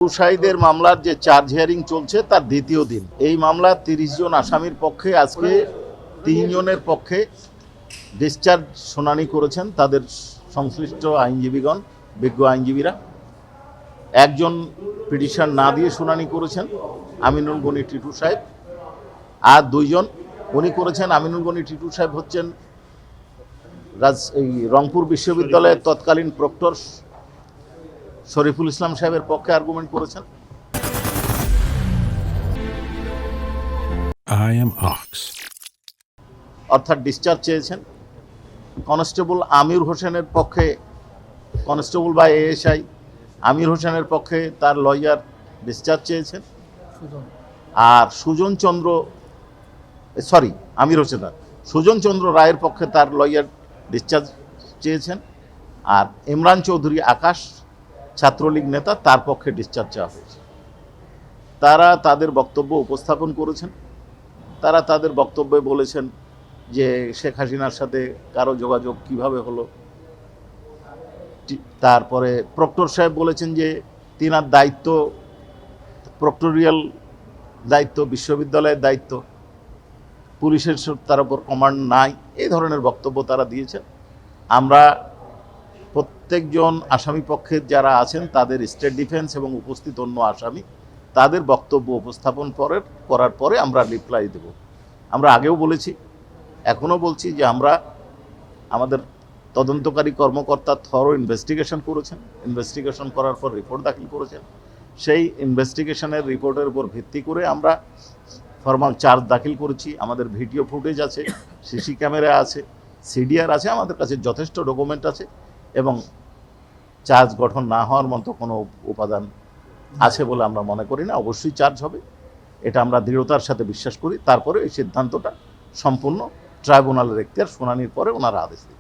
ব্যবসায়ীদের মামলার যে চার্জ হিয়ারিং চলছে তার দ্বিতীয় দিন। এই মামলার 30 জন আসামির পক্ষে আজকে 3 জনের পক্ষে ডিসচার্জ শুনানি করেছেন তাদের সংশ্লিষ্ট আইনজীবীগণ, বিজ্ঞ আইনজীবীরা। একজন পিটিশন না দিয়ে শুনানি করেছেন আমিনুল গনি টিটু সাহেব, আর 2 জন উনি করেছেন। আমিনুল গনি টিটু সাহেব হচ্ছেন রংপুর বিশ্ববিদ্যালয়ের তৎকালীন প্রক্টর শরীফুল ইসলাম সাহেবের পক্ষে আর্গুমেন্ট করেছেন। অর্থাৎ ডিসচার্জ চেয়েছেন। কনস্টেবল আমির হোসেনের পক্ষে, কনস্টেবল বা এএসআই আমির হোসেনের পক্ষে তার লয়ার ডিসচার্জ চেয়েছেন। আর সুজন চন্দ্র রায়ের পক্ষে তার লয়ার ডিসচার্জ চেয়েছেন। আর ইমরান চৌধুরী আকাশ, ছাত্রলীগ নেতা, তার পক্ষে ডিসচার্জ চাওয়া হয়েছে। তারা তাদের বক্তব্য উপস্থাপন করেছেন। তারা তাদের বক্তব্যে বলেছেন যে শেখ হাসিনার সাথে কারো যোগাযোগ কিভাবে হলো। তারপরে প্রক্টর সাহেব বলেছেন যে তিনার দায়িত্ব, প্রক্টোরিয়াল দায়িত্ব, বিশ্ববিদ্যালয়ের দায়িত্ব, পুলিশের তার উপর কমান্ড নাই। এই ধরনের বক্তব্য তারা দিয়েছেন। আমরা প্রত্যেকজন আসামি পক্ষের যারা আছেন তাদের স্টেট ডিফেন্স এবং উপস্থিত অন্য আসামি তাদের বক্তব্য উপস্থাপন করার পরে আমরা রিপ্লাই দেব। আমরা আগেও বলেছি, এখনও বলছি যে আমরা আমাদের তদন্তকারী কর্মকর্তা থরো ইনভেস্টিগেশন করেছেন। ইনভেস্টিগেশন করার পর রিপোর্ট দাখিল করেছেন। সেই ইনভেস্টিগেশনের রিপোর্টের উপর ভিত্তি করে আমরা ফরমাল চার্জ দাখিল করেছি। আমাদের ভিডিও ফুটেজ আছে, সিসি ক্যামেরা আছে, সিডিআর আছে, আমাদের কাছে যথেষ্ট ডকুমেন্ট আছে এবং চার্জ গঠন না হওয়ার মতো কোনো উপাদান আছে বলে আমরা মনে করি না। অবশ্যই চার্জ হবে, এটা আমরা দৃঢ়তার সাথে বিশ্বাস করি। তারপরে এই সিদ্ধান্তটা সম্পূর্ণ ট্রাইব্যুনালের এখতিয়ার, শুনানির পরে ওনারা আদেশ দেবেন।